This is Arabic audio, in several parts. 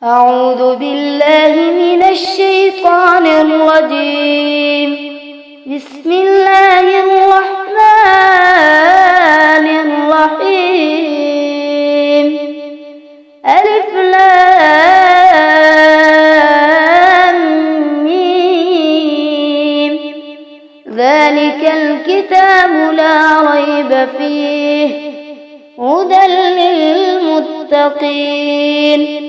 أعوذ بالله من الشيطان الرجيم. بسم الله الرحمن الرحيم. ألف لام ميم. ذلك الكتاب لا ريب فيه هدى للمتقين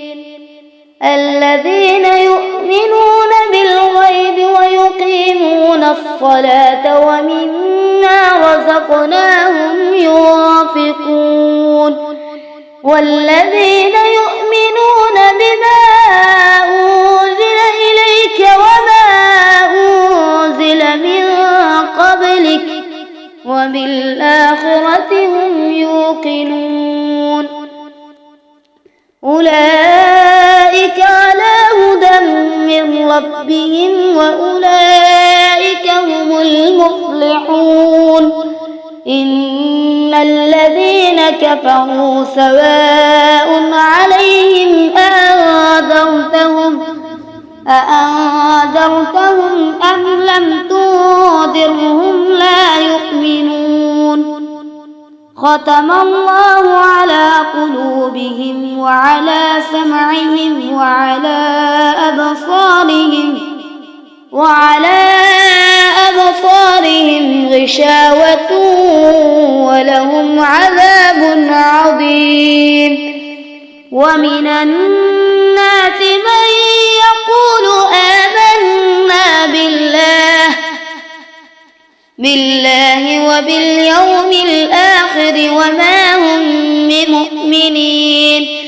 الذين يؤمنون بالغيب ويقيمون الصلاة ومما رزقناهم ينفقون والذين يؤمنون بما أنزل إليك وما أنزل من قبلك وبالآخرة هم يوقنون أولئك على هدى من ربهم وأولئك هم المفلحون إن الذين كفروا سواء عليهم أأنذرتهم أم لم تنذرهم لا يؤمنون ختم الله على قلوبهم وعلى سمعهم وعلى أبصارهم غشاوة ولهم عذاب عظيم ومن الناس من يقول آمنا بالله وباليوم الآخر وما هم بمؤمنين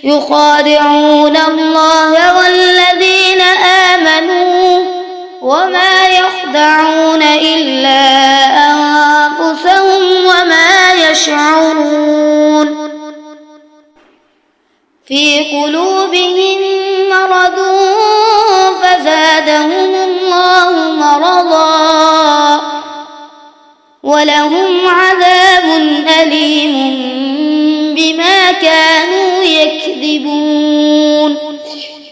يخادعون الله والذين آمنوا وما يخدعون إلا أنفسهم وما يشعرون في قلوبهم مرض فزادهم الله مرضا ولهم عذاب أليم بما كانوا يكذبون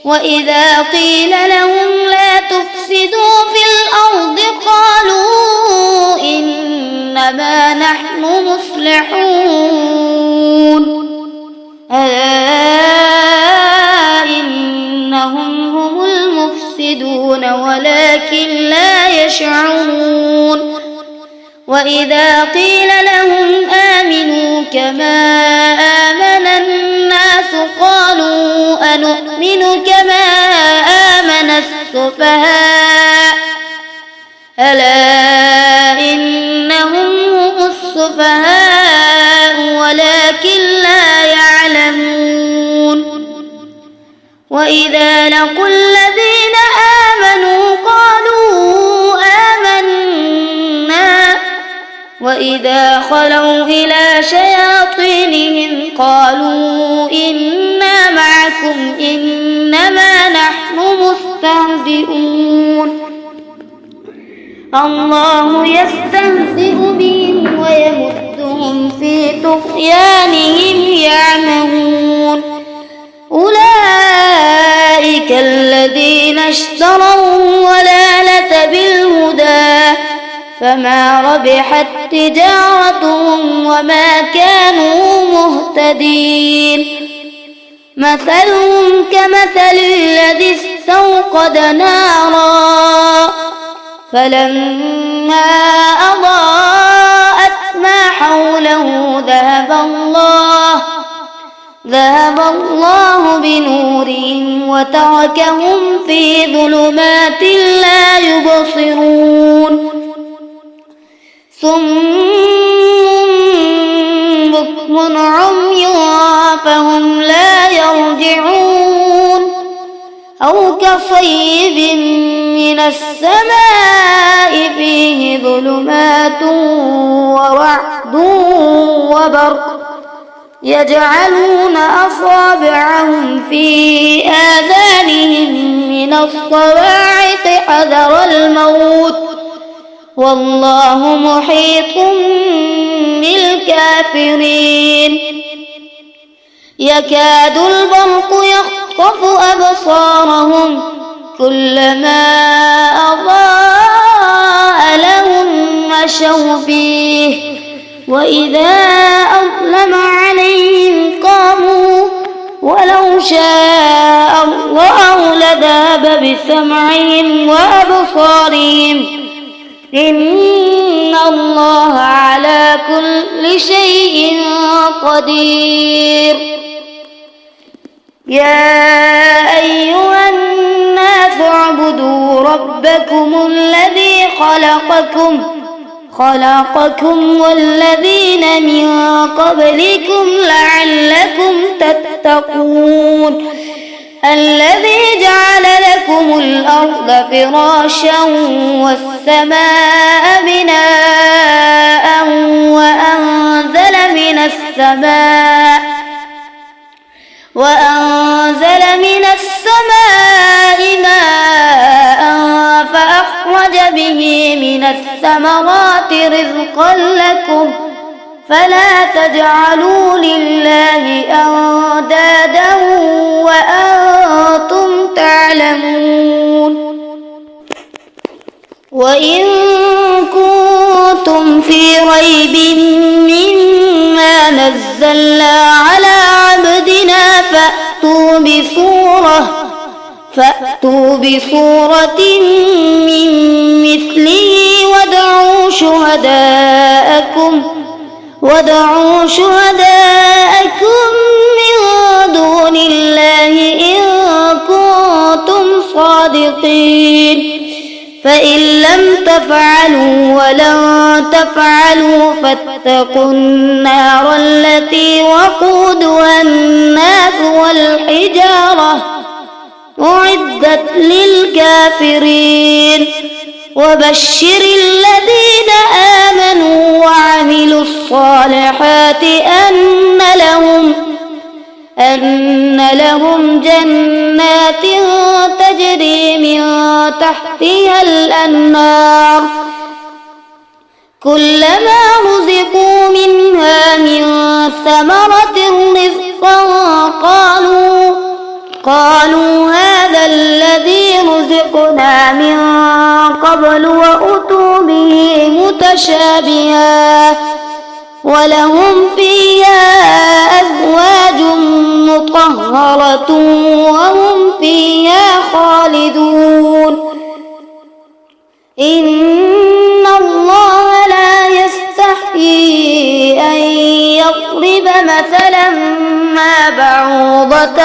وإذا قيل لهم لا تفسدوا في الأرض قالوا إنما نحن مصلحون ألا إنهم هم المفسدون ولكن لا يشعرون وإذا قيل لهم آمنوا كما آمن الناس قالوا أنؤمن كما آمن السفهاء ألا إنهم هم السفهاء ولكن لا يعلمون وإذا لقوا الذين آمنوا قالوا آمنا وإذا خلوا إلى شياطينهم قالوا إنا معكم إنما نحن مستهزئون الله يستهزئ بهم ويمدهم في طغيانهم يعمهون أولئك الذين اشتروا الضلالة بالهدى فما ربحت تجارتهم وما كانوا مهتدين مثلهم كمثل الذي استوقد نارا فلما أضاءت ما حوله ذهب الله بنورهم وتركهم في ظلمات لا يبصرون صم بكم عمي فهم لا يرجعون أو كصيب من السماء فيه ظلمات ورعد وبرق يجعلون أصابعهم في آذانهم من الصواعق حذر الموت والله محيط بالكافرين يكاد البرق يخطف أبصارهم كلما أضاء لهم مشوا فيه وإذا أظلم عليهم قاموا ولو شاء الله لذهب بسمعهم وأبصارهم إن الله على كل شيء قدير. يا أيها الناس اعبدوا ربكم الذي خلقكم والذين من قبلكم لعلكم تتقون الذي جعل لكم الأرض فراشا والسماء بناء وأنزل من السماء ماء فأخرج به من الثمرات رزقا لكم فلا تجعلوا لله أندادا وأنتم تعلمون. وإن كنتم في ريب مما نزلنا على عبدنا فأتوا بسورة من مثله وادعوا شهداءكم من دون الله إن كنتم صادقين فإن لم تفعلوا ولن تفعلوا فاتقوا النار التي وقودها الناس والحجارة أعدت للكافرين. وبشر الذين آمنوا وعملوا الصالحات أن لهم جنات تجري من تحتها الأنهار كلما رزقوا منها من ثمرة رزقا قالوا هذا الذي رزقنا من قبل وأتوا به متشابها ولهم فيها أزواج مطهرة وهم فيها خالدون. إن الله لا يستحيي أن يضرب مثلا ما بعوضة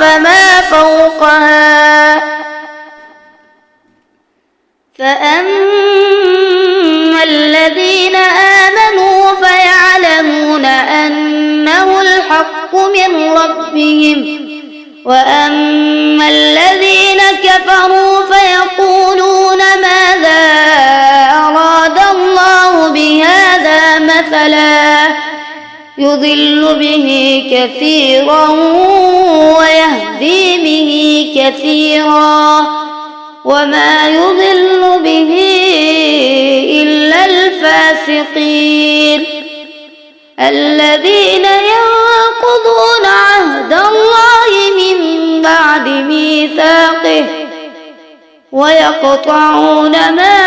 فما فوقها فأما الذين آمنوا فيعلمون أنه الحق من ربهم وأما الذين كفروا فيقولون ماذا أراد الله بهذا مثلا يضل به كثيرا ويهدي به كثيرا وما يضل به إلا الفاسقين الذين ينقضون عهد الله من بعد ميثاقه ويقطعون ما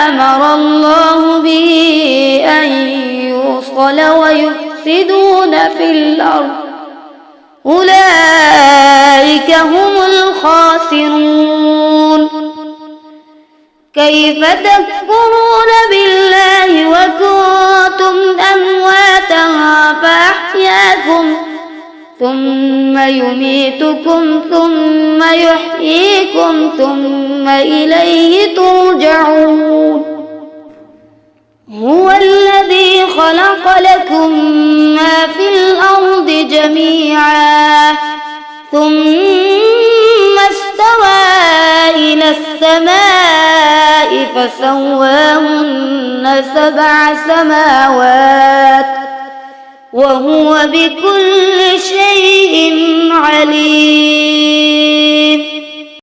أمر الله به أن يوصل ويفسدون في الأرض أولئك هم الخاسرون. كيف تكفرون بالله وكنتم أمواتا فأحياكم ثم يميتكم ثم يحييكم ثم إليه ترجعون. هو الذي خلق لكم ما في الأرض جميعا ثم استوى إلى السماء فسواهن 7 سماوات وهو بكل شيء عليم.